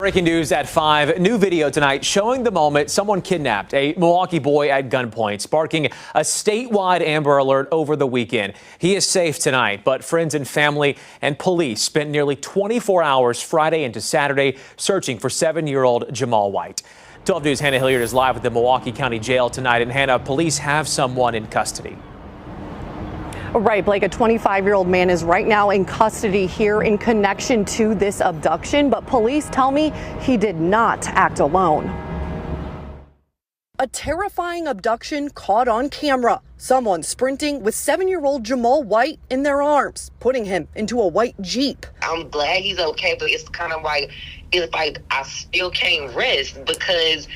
Breaking news at 5. New video tonight showing the moment someone kidnapped a Milwaukee boy at gunpoint, sparking a statewide Amber Alert over the weekend. He is safe tonight, but friends and family and police spent nearly 24 hours Friday into Saturday searching for 7-year-old Jamal White. 12 News' Hannah Hilliard is live at the Milwaukee County Jail tonight. And Hannah, police have someone in custody. Right, Blake, a 25-year-old man is right now in custody here in connection to this abduction, but police tell me he did not act alone. A terrifying abduction caught on camera. Someone sprinting with 7-year-old Jamal White in their arms, putting him into a white Jeep. I'm glad he's okay, but it's kind of like, I still can't rest, because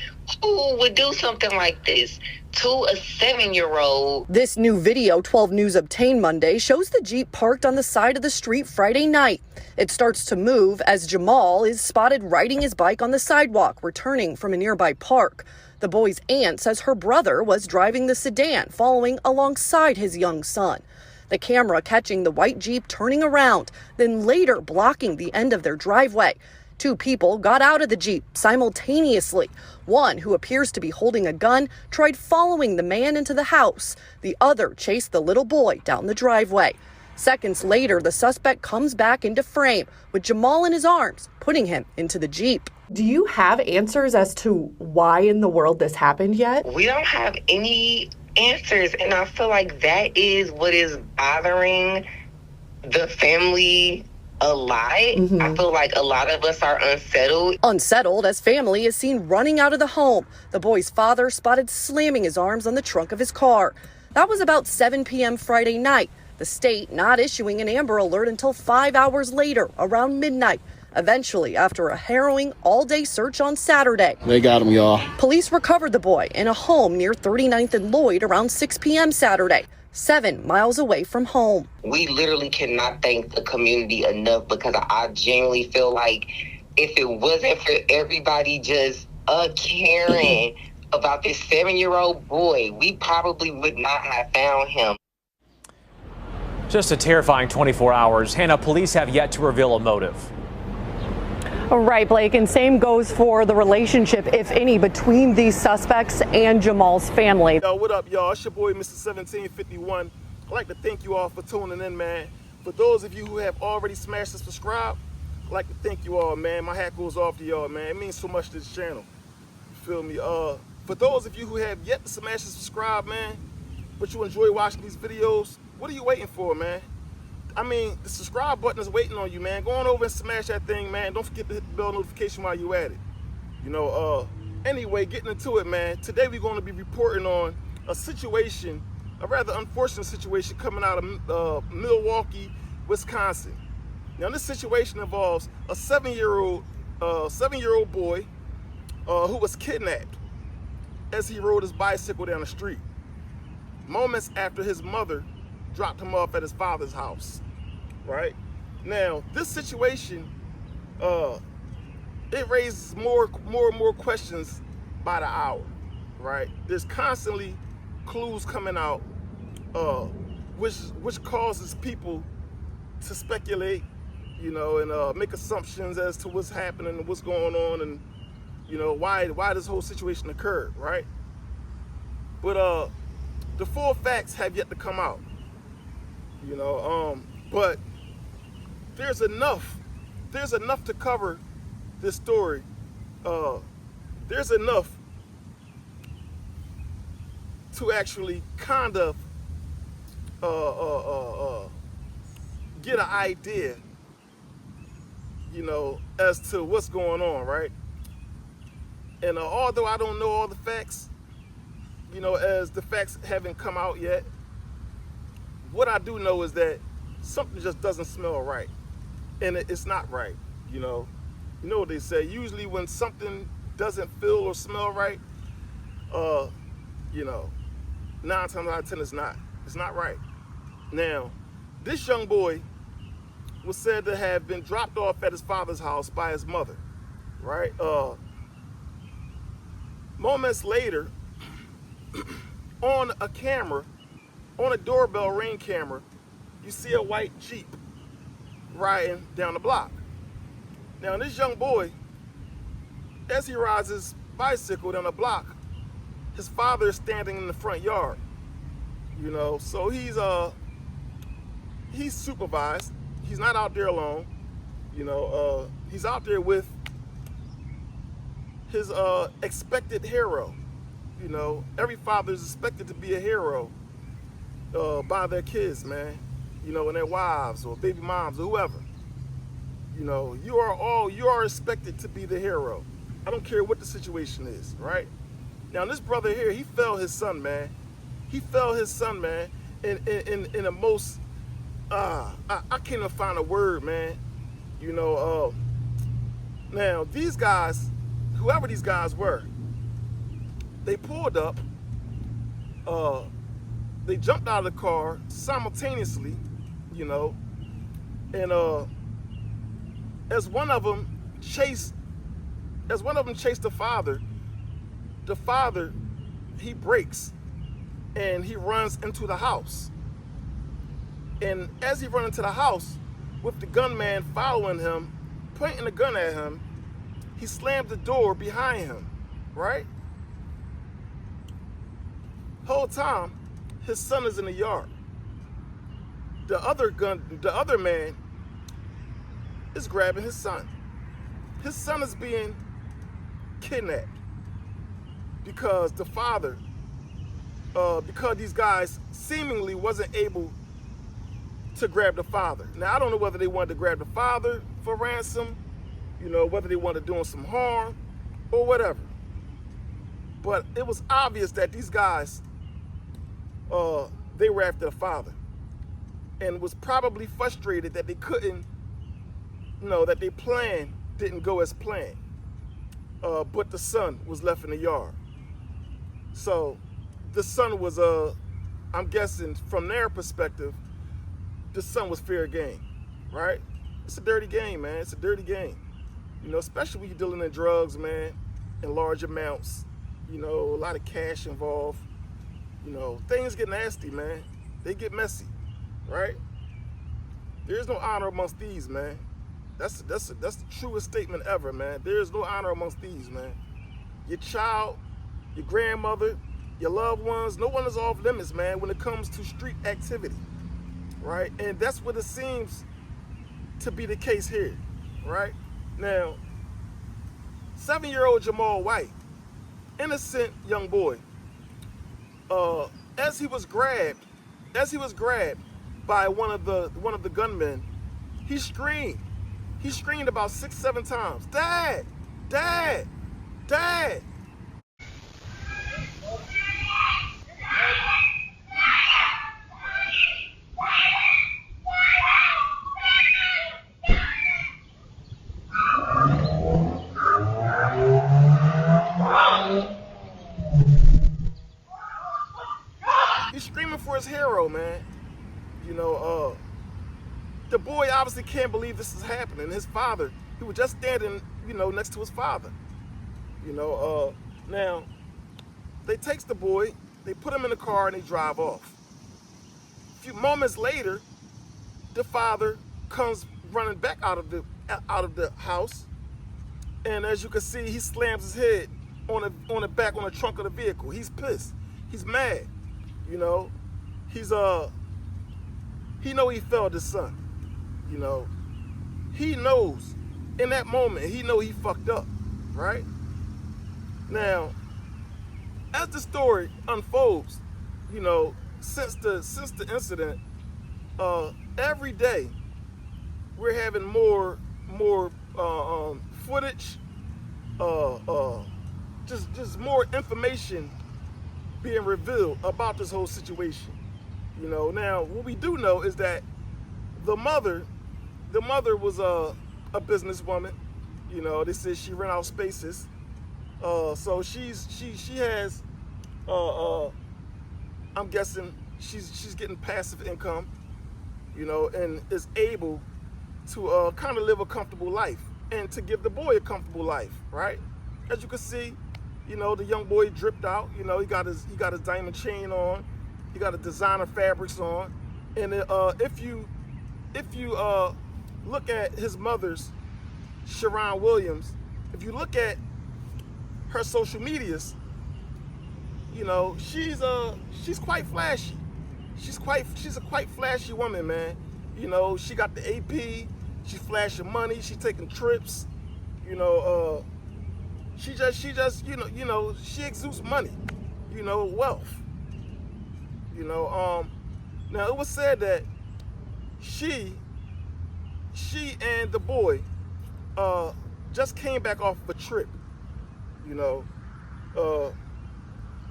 who would do something like this to a 7-year-old? This new video 12 News obtained Monday shows the Jeep parked on the side of the street Friday night. It starts to move as Jamal is spotted riding his bike on the sidewalk, returning from a nearby park. The boy's aunt says her brother was driving the sedan, following alongside his young son. The camera catching the white Jeep turning around, then later blocking the end of their driveway. 2 people got out of the Jeep simultaneously. One, who appears to be holding a gun, tried following the man into the house. The other chased the little boy down the driveway. Seconds later, the suspect comes back into frame with Jamal in his arms, putting him into the Jeep. Do you have answers as to why in the world this happened yet? We don't have any answers, and I feel like that is what is bothering the family a lot. I feel like a lot of us are unsettled. Unsettled as family is seen running out of the home. The boy's father spotted slamming his arms on the trunk of his car. That was about 7 p.m. Friday night. The state not issuing an Amber Alert until 5 hours later, around midnight. Eventually, after a harrowing all-day search on Saturday. They got him, y'all. Police recovered the boy in a home near 39th and Lloyd around 6 p.m. Saturday, 7 miles away from home. We literally cannot thank the community enough, because I genuinely feel like if it wasn't for everybody just caring about this 7-year-old boy, we probably would not have found him. Just a terrifying 24 hours. Hannah, police have yet to reveal a motive. Right, Blake, and same goes for the relationship, if any, between these suspects and Jamal's family. Yo, what up, y'all? It's your boy, Mr. 1751. I'd like to thank you all for tuning in, man. For those of you who have already smashed the subscribe, I'd like to thank you all, man. My hat goes off to y'all, man. It means so much to this channel. You feel me? For those of you who have yet to smash the subscribe, man, but you enjoy watching these videos, what are you waiting for, man? I mean, the subscribe button is waiting on you, man. Go on over and smash that thing, man. Don't forget to hit the bell notification while you at it. You know, anyway, getting into it, man. Today we're going to be reporting on a situation, a rather unfortunate situation coming out of Milwaukee, Wisconsin. Now, this situation involves a 7-year-old boy who was kidnapped as he rode his bicycle down the street, moments after his mother dropped him off at his father's house. Right now, this situation, it raises more and more questions by the hour. Right, there's constantly clues coming out, which causes people to speculate, you know, and make assumptions as to what's happening and what's going on, and you know why this whole situation occurred. Right, but the full facts have yet to come out. You know, but there's enough to cover this story. There's enough to actually kind of get an idea, you know, as to what's going on, right? And although I don't know all the facts, you know, as the facts haven't come out yet, what I do know is that something just doesn't smell right, and it's not right. You know what they say. Usually, when something doesn't feel or smell right, you know, 9 times out of 10, it's not right. Now, this young boy was said to have been dropped off at his father's house by his mother. Right. Moments later, on a camera. On a doorbell Ring camera, you see a white Jeep riding down the block. Now, this young boy As he rides his bicycle down the block, his father is standing in the front yard. You know, so he's supervised. He's not out there alone. You know, he's out there with his expected hero. You know, every father is expected to be a hero by their kids, man. You know, and their wives or baby moms or whoever. You know, you are expected to be the hero. I don't care what the situation is, right? Now this brother here, he failed his son, man. He failed his son, man, in a most I can't even find a word, man. You know, now these guys, whoever these guys were, they pulled up, they jumped out of the car simultaneously, you know, and as one of them chased the father, he brakes and he runs into the house. And as he runs into the house, with the gunman following him, pointing the gun at him, he slammed the door behind him, right? Whole time, his son is in the yard. The other man is grabbing his son. His son is being kidnapped because the father, because these guys seemingly wasn't able to grab the father. Now, I don't know whether they wanted to grab the father for ransom, you know, whether they wanted to do him some harm or whatever. But it was obvious that these guys, they were after the father and was probably frustrated that they couldn't, you know, that their plan didn't go as planned. But the son was left in the yard. So the son was, I'm guessing from their perspective, the son was fair game, right? It's a dirty game, man. It's a dirty game. You know, especially when you're dealing in drugs, man, in large amounts. You know, a lot of cash involved. You know, things get nasty, man. They get messy, right? There's no honor amongst thieves, man. That's the truest statement ever, man. There is no honor amongst thieves, man. Your child, your grandmother, your loved ones, no one is off limits, man, when it comes to street activity, right? And that's what it seems to be the case here, right? Now, 7-year-old Jamal White, innocent young boy, as he was grabbed by one of the gunmen, he screamed. He screamed about 6-7 times, "Dad! Dad! Dad!" He's screaming for his hero, man. You know, the boy obviously can't believe this is happening. His father, he was just standing, you know, next to his father. You know, now, they takes the boy, they put him in the car, and they drive off. A few moments later, the father comes running back out of the house, and as you can see, he slams his head on the trunk of the vehicle. He's pissed. He's mad. You know, he know he failed his son. You know, he knows in that moment, he know he fucked up, right? Now, as the story unfolds, you know, since the incident, every day we're having more footage, just more information being revealed about this whole situation. You know, now what we do know is that the mother was a businesswoman. You know, they said she rent out spaces. So she has, I'm guessing she's getting passive income, you know, and is able to kind of live a comfortable life and to give the boy a comfortable life, right? As you can see, you know, the young boy dripped out. You know, he got his diamond chain on, he got his designer fabrics on, and if you look at his mother's, Sharon Williams, if you look at her social medias, you know, she's quite flashy. She's a quite flashy woman, man. You know, she got the AP, she's flashing money, she's taking trips, you know, she just you know, she exudes money, you know, wealth. You know, now it was said that she and the boy just came back off of a trip, you know,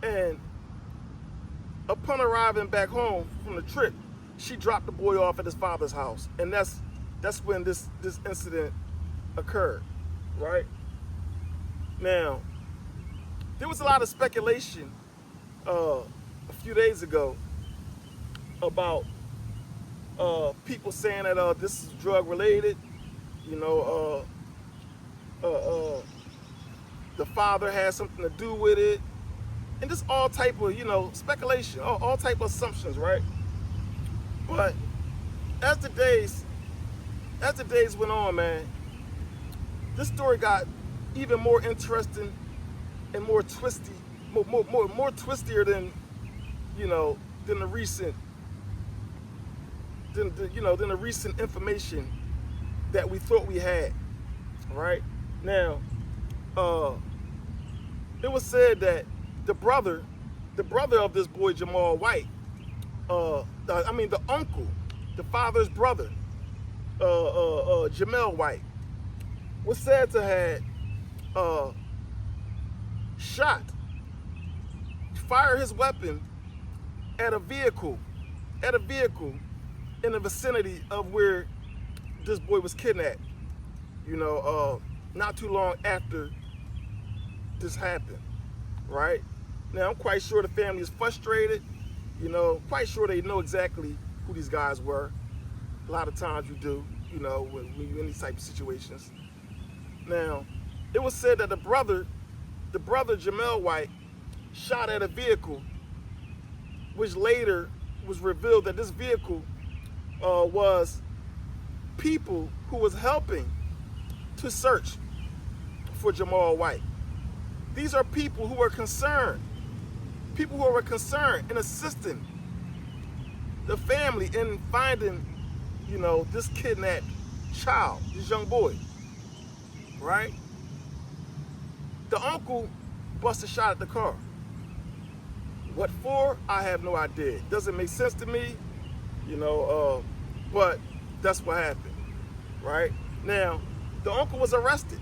and upon arriving back home from the trip, she dropped the boy off at his father's house, and that's when this incident occurred, right? Now, there was a lot of speculation a few days ago about people saying that this is drug related, you know, the father has something to do with it, and just all type of, you know, speculation, all type of assumptions, right? But as the days went on, man, this story got even more interesting and more twisty, more twistier than, you know, than the recent information that we thought we had, right? Now, it was said that the brother of this boy Jamal White, the uncle, the father's brother, Jamel White, was said to have fired his weapon at a vehicle in the vicinity of where this boy was kidnapped, you know, not too long after this happened, right? Now, I'm quite sure the family is frustrated, you know, quite sure they know exactly who these guys were. A lot of times you do, you know, when you're in these type of situations. Now, it was said that the brother Jamel White, shot at a vehicle, which later was revealed that this vehicle was people who was helping to search for Jamal White. These are people who were concerned in assisting the family in finding, you know, this kidnapped child, this young boy, right? The uncle busted a shot at the car. What for? I have no idea. Doesn't make sense to me, you know, but that's what happened, right? Now, the uncle was arrested.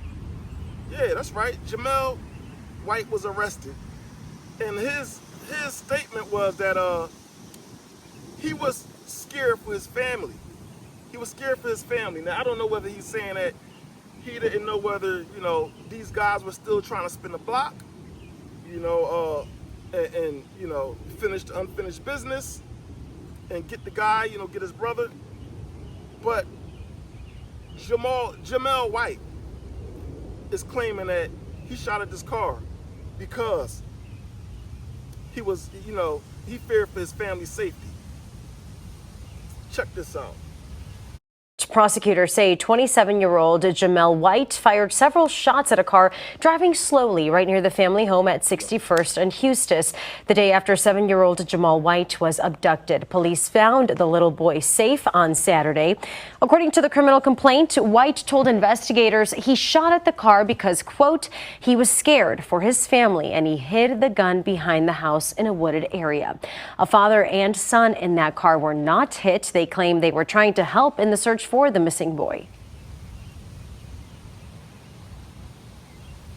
Yeah, that's right. Jamel White was arrested. And his statement was that he was scared for his family. He was scared for his family. Now, I don't know whether he's saying that he didn't know whether, you know, these guys were still trying to spin the block, you know, and you know, finish the unfinished business and get the guy, you know, get his brother. But Jamel White is claiming that he shot at this car because he was, you know, he feared for his family's safety. Check this out. Prosecutors say 27-year-old Jamel White fired several shots at a car driving slowly right near the family home at 61st and Eustis the day after 7-year-old Jamal White was abducted. Police found the little boy safe on Saturday. According to the criminal complaint, White told investigators he shot at the car because, quote, he was scared for his family and he hid the gun behind the house in a wooded area. A father and son in that car were not hit. They claim they were trying to help in the search for the missing boy.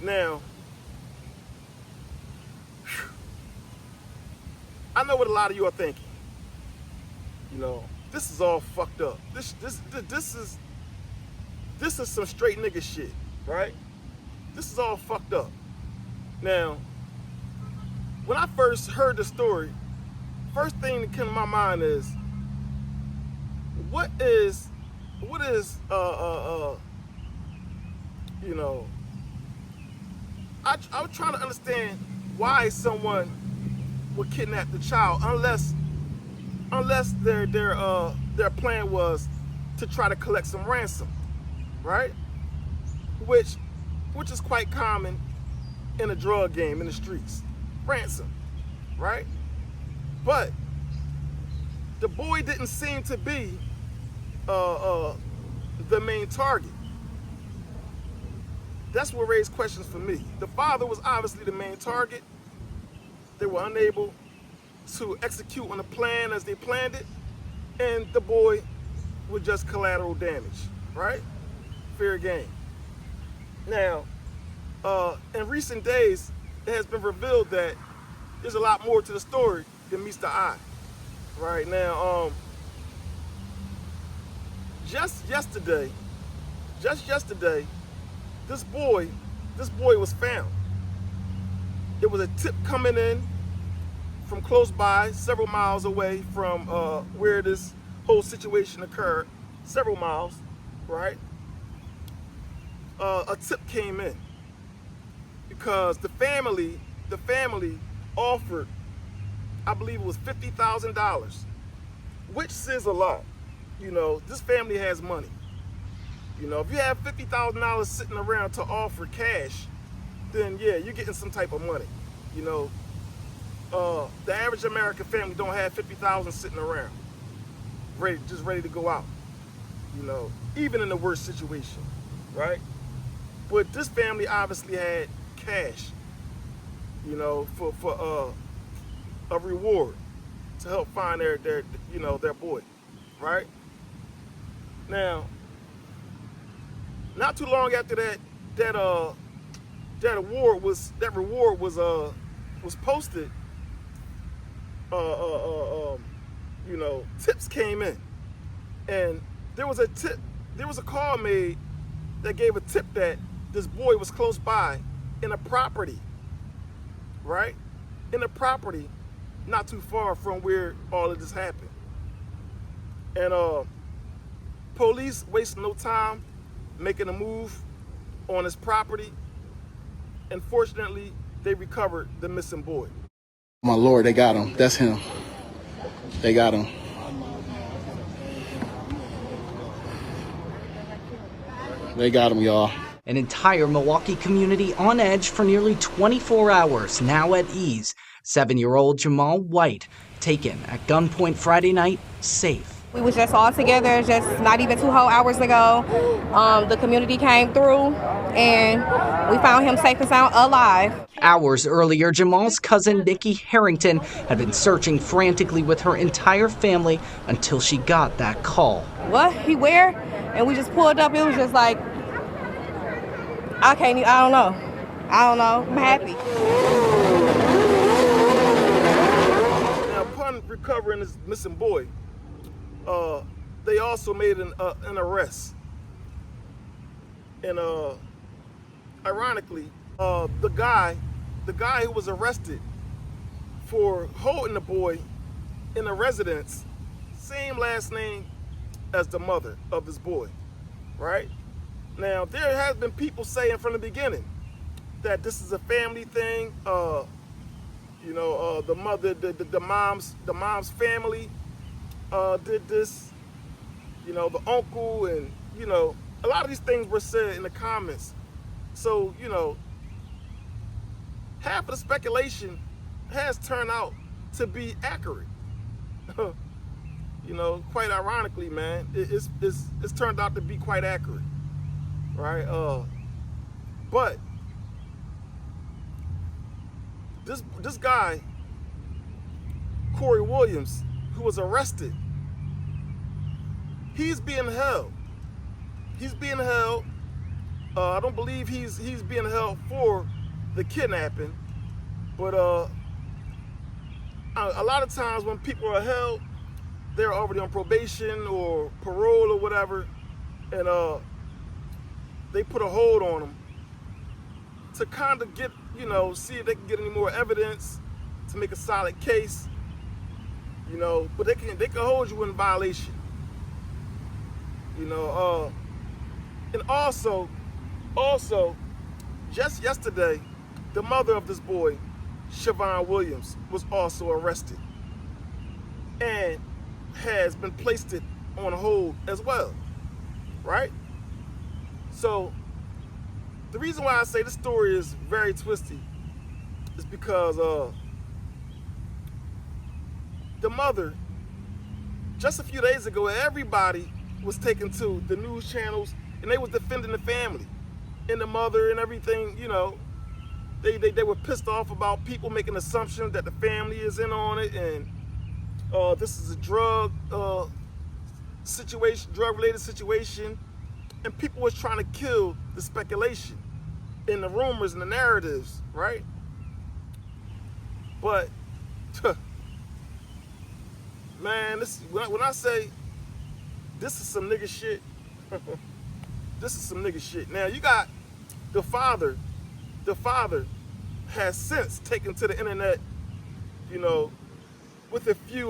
Now, I know what a lot of you are thinking. You know, this is all fucked up. This is some straight nigga shit, right? This is all fucked up. Now, when I first heard the story, first thing that came to my mind is, what is you know, I was trying to understand why someone would kidnap the child unless their plan was to try to collect some ransom, right? Which is quite common in a drug game in the streets. Ransom, right? But the boy didn't seem to be the main target. That's what raised questions for me. The father was obviously the main target. They were unable to execute on the plan as they planned it, and the boy was just collateral damage, right? Fair game. Now, in recent days, it has been revealed that there's a lot more to the story than meets the eye. Right now, just yesterday, this boy was found. It was a tip coming in from close by, several miles away from where this whole situation occurred, several miles, right? A tip came in because the family offered, I believe it was $50,000, which says a lot. You know, this family has money. You know, if you have $50,000 sitting around to offer cash, then yeah, you're getting some type of money. You know, the average American family don't have $50,000 sitting around, just ready to go out. You know, even in the worst situation, right? But this family obviously had cash, you know, for a reward to help find their boy, right? Now, not too long after that reward was posted, you know, tips came in, and there was a call made that gave a tip that this boy was close by in a property, right? In a property not too far from where all of this happened. And police wasted no time making a move on his property. And fortunately, they recovered the missing boy. My Lord, they got him. That's him. They got him. They got him, y'all. An entire Milwaukee community on edge for nearly 24 hours, now at ease. 7-year-old Jamal White, taken at gunpoint Friday night, safe. We was just all together, just not even 2 whole hours ago. The community came through and we found him safe and sound, alive. Hours earlier, Jamal's cousin Nikki Harrington had been searching frantically with her entire family until she got that call. What? He where? And we just pulled up. It was just like, I don't know. I'm happy. Now, upon recovering this missing boy, they also made an arrest. And ironically, the guy who was arrested for holding the boy in a residence, same last name as the mother of his boy, right? Now, there has been people saying from the beginning that this is a family thing. You know, the mother, the mom's family did this. You know, the uncle, and you know, a lot of these things were said in the comments. So, you know, half of the speculation has turned out to be accurate. You know, quite ironically, man, it's turned out to be quite accurate, right? But this guy, Corey Williams, who was arrested, he's being held. He's being held. I don't believe he's being held for the kidnapping, but a lot of times when people are held, they're already on probation or parole or whatever, and they put a hold on them to kind of get, you know, see if they can get any more evidence to make a solid case, you know. But they can hold you in violation, you know. And also, just yesterday, the mother of this boy, Siobhan Williams, was also arrested and has been placed on hold as well, right? So the reason why I say this story is very twisty is because the mother, just a few days ago, everybody was taken to the news channels and they was defending the family and the mother and everything. You know, they were pissed off about people making assumptions that the family is in on it, and this is a drug situation, drug-related situation, and people was trying to kill the speculation and the rumors and the narratives, right? But man, this when I say this is some nigga shit, this is some nigga shit. Now you got the father. The father has since taken to the internet, you know, with a few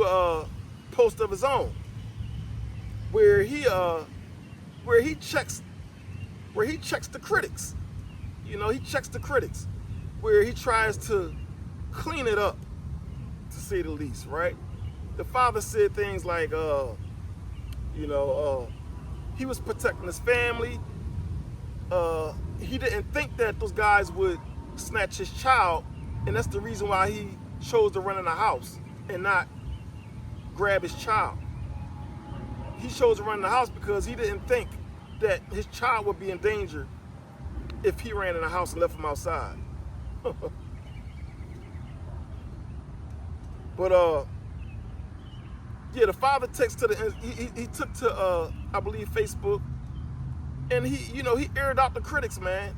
posts of his own, where he checks the critics. You know, he checks the critics, where he tries to clean it up, to say the least, right? The father said things like, you know, he was protecting his family. He didn't think that those guys would snatch his child, and that's the reason why he chose to run in the house and not grab his child. He chose to run in the house because he didn't think that his child would be in danger if he ran in the house and left him outside. But yeah, the father takes to the he took to I believe Facebook, and he, you know, he aired out the critics, man.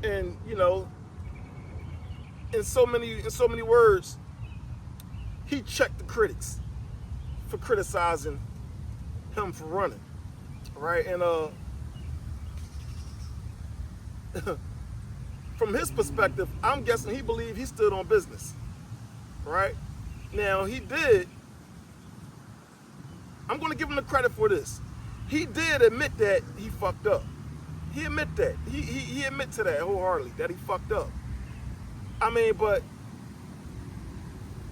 And you know, in so many words, he checked the critics for criticizing him for running, right? And from his perspective, I'm guessing he believed he stood on business, right? Now he did. I'm gonna give him the credit for this. He did admit that he fucked up. He admit that. He admit to that wholeheartedly, that he fucked up. I mean, but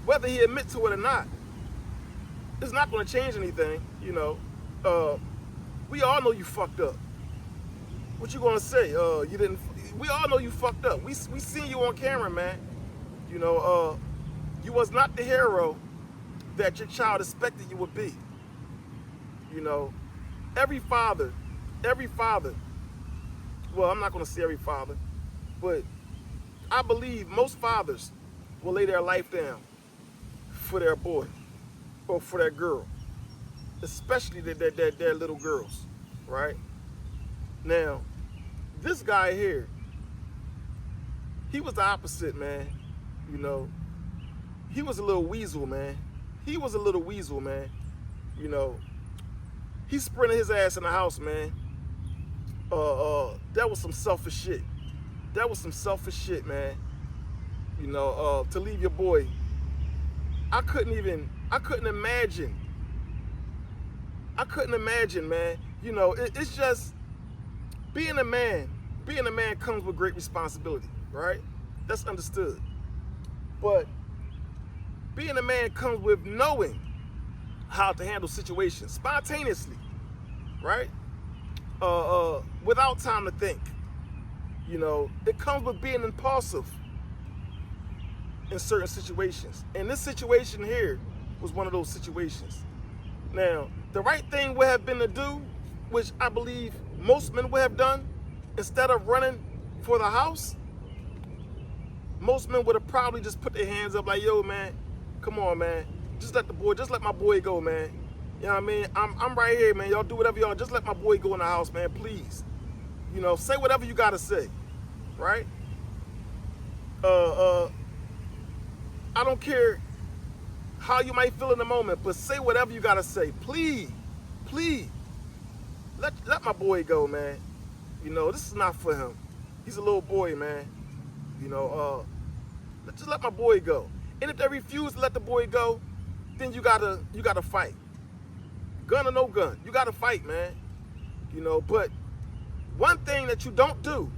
whether he admit to it or not, it's not gonna change anything, you know. We all know you fucked up. What you gonna say? You didn't. We all know you fucked up. We seen you on camera, man. You know, you was not the hero that your child expected you would be. You know, every father, well, I'm not gonna say every father, but I believe most fathers will lay their life down for their boy or for their girl, especially their little girls, right? Now, this guy here, he was the opposite, man. You know, he was a little weasel, man. He was a little weasel, man. You know, he sprinted his ass in the house, man. That was some selfish shit. That was some selfish shit, man. You know, to leave your boy. I couldn't imagine. I couldn't imagine, man. You know, it's just, being a man comes with great responsibility, right? That's understood. But being a man comes with knowing how to handle situations spontaneously, right? Without time to think. You know, it comes with being impulsive in certain situations. And this situation here was one of those situations. Now, the right thing would have been to do, which I believe most men would have done, instead of running for the house, most men would have probably just put their hands up like, yo, man, come on, man. Just let my boy go, man. You know what I mean? I'm right here, man. Y'all do whatever y'all, just let my boy go in the house, man, please. You know, say whatever you gotta say, right? I don't care how you might feel in the moment, but say whatever you gotta say. Please, please, let my boy go, man. You know, this is not for him. He's a little boy, man. You know, just let my boy go. And if they refuse to let the boy go, then you gotta fight. Gun or no gun, you gotta fight, man. You know, but one thing that you don't do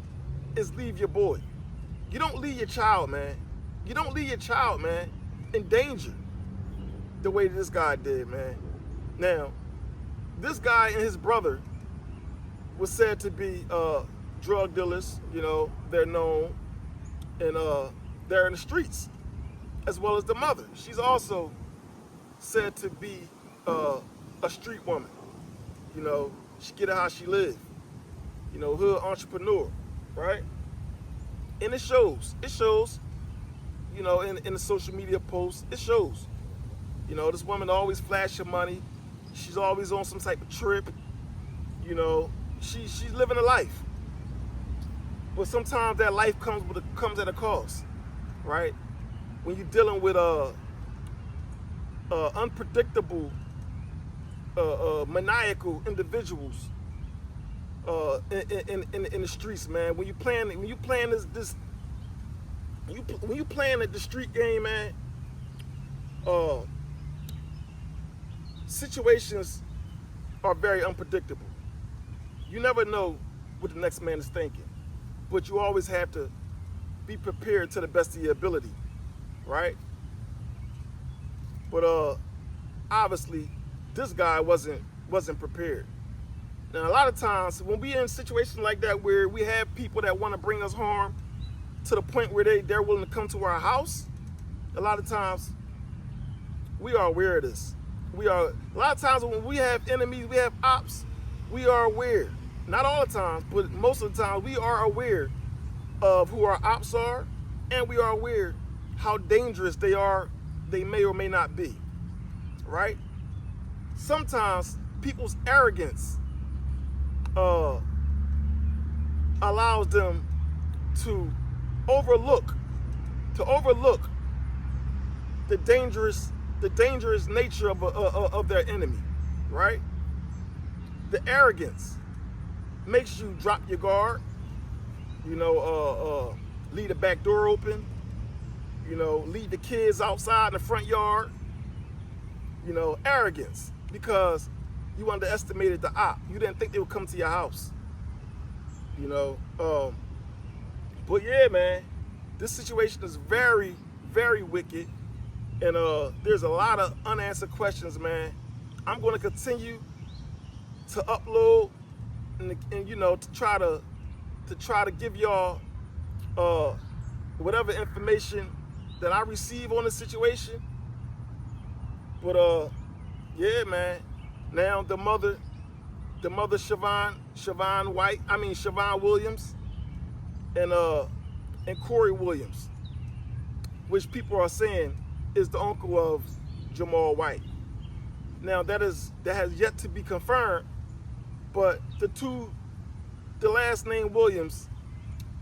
is leave your boy. You don't leave your child, man. You don't leave your child, man, in danger the way this guy did, man. Now, this guy and his brother was said to be drug dealers, you know, they're known, and they're in the streets, as well as the mother. She's also said to be a street woman. You know, she get it how she live. You know, hood entrepreneur, right? And it shows. It shows, you know, in the social media posts, it shows. You know, this woman always flash her money. She's always on some type of trip. You know, she's living a life. But sometimes that life comes at a cost, right? When you're dealing with unpredictable, maniacal individuals in the streets, man. When you playing the street game, man, situations are very unpredictable. You never know what the next man is thinking, but you always have to be prepared to the best of your ability, right? But obviously, this guy wasn't prepared. Now, a lot of times when we in situations like that where we have people that want to bring us harm to the point where they're willing to come to our house, a lot of times we are aware of this. A lot of times when we have enemies, we have ops, we are aware. Not all the time, but most of the time we are aware of who our ops are, and we are aware how dangerous they may or may not be, right? Sometimes people's arrogance allows them to overlook the dangerous nature of their enemy, right? The arrogance makes you drop your guard, you know, leave the back door open, you know, leave the kids outside in the front yard, you know, arrogance, because you underestimated the op. You didn't think they would come to your house, you know. But yeah, man, this situation is very, very wicked, and there's a lot of unanswered questions, man. I'm going to continue to upload and you know, to try to give y'all whatever information that I receive on the situation. But yeah, man. Now the mother Siobhan Williams and Corey Williams, which people are saying is the uncle of Jamal White. Now that has yet to be confirmed, but the last name Williams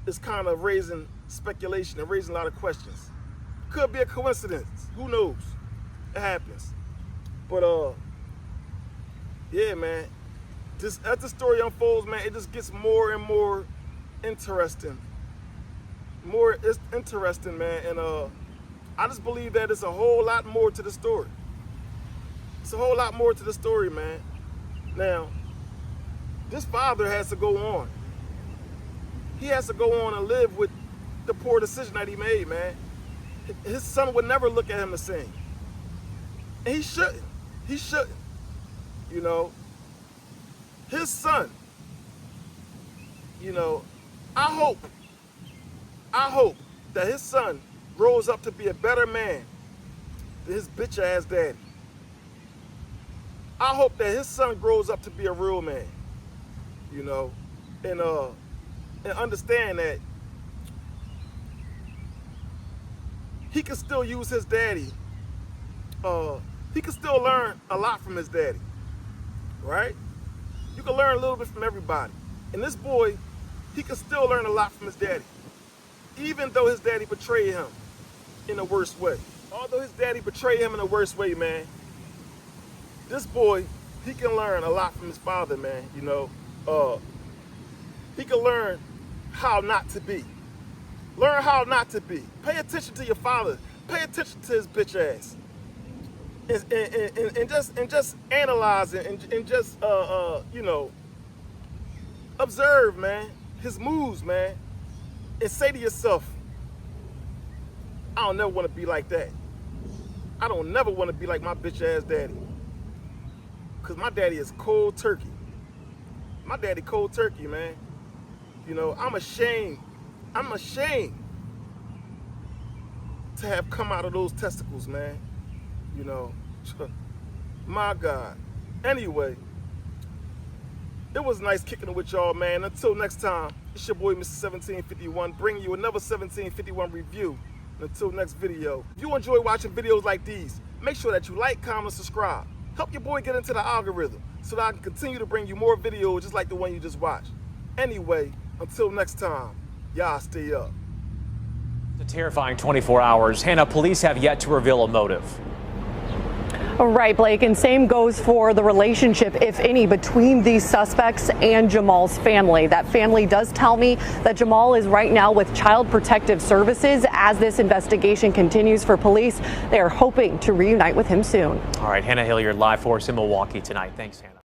is kind of raising speculation and raising a lot of questions. Could be a coincidence. Who knows? It happens. But yeah, man. As the story unfolds, man, it just gets more and more interesting. It's interesting, man. And I just believe that it's a whole lot more to the story. It's a whole lot more to the story, man. Now, this father has to go on. He has to go on and live with the poor decision that he made, man. His son would never look at him the same. And he shouldn't. He shouldn't. You know, his son, you know, I hope that his son grows up to be a better man than his bitch ass daddy. I hope that his son grows up to be a real man, you know, and understand that he can still use his daddy. He can still learn a lot from his daddy, right? You can learn a little bit from everybody. And this boy, he can still learn a lot from his daddy, even though his daddy betrayed him in the worst way. Although his daddy betrayed him in the worst way, man, this boy, he can learn a lot from his father, man, you know. He can learn how not to be. Learn how not to be. Pay attention to your father. Pay attention to his bitch ass. And just analyze it and just you know, observe, man, his moves, man, and say to yourself, I don't never want to be like that. I don't never want to be like my bitch ass daddy, because my daddy is cold turkey. My daddy cold turkey, man. You know, I'm ashamed to have come out of those testicles, man. You know, my God. Anyway, it was nice kicking it with y'all, man. Until next time, it's your boy, Mr. 1751, bringing you another 1751 review. Until next video. If you enjoy watching videos like these, make sure that you like, comment, subscribe. Help your boy get into the algorithm so that I can continue to bring you more videos just like the one you just watched. Anyway, until next time, y'all stay up. A terrifying 24 hours. Hannah, police have yet to reveal a motive. Right, Blake, and same goes for the relationship, if any, between these suspects and Jamal's family. That family does tell me that Jamal is right now with Child Protective Services as this investigation continues for police. They are hoping to reunite with him soon. All right, Hannah Hilliard live for us in Milwaukee tonight. Thanks, Hannah.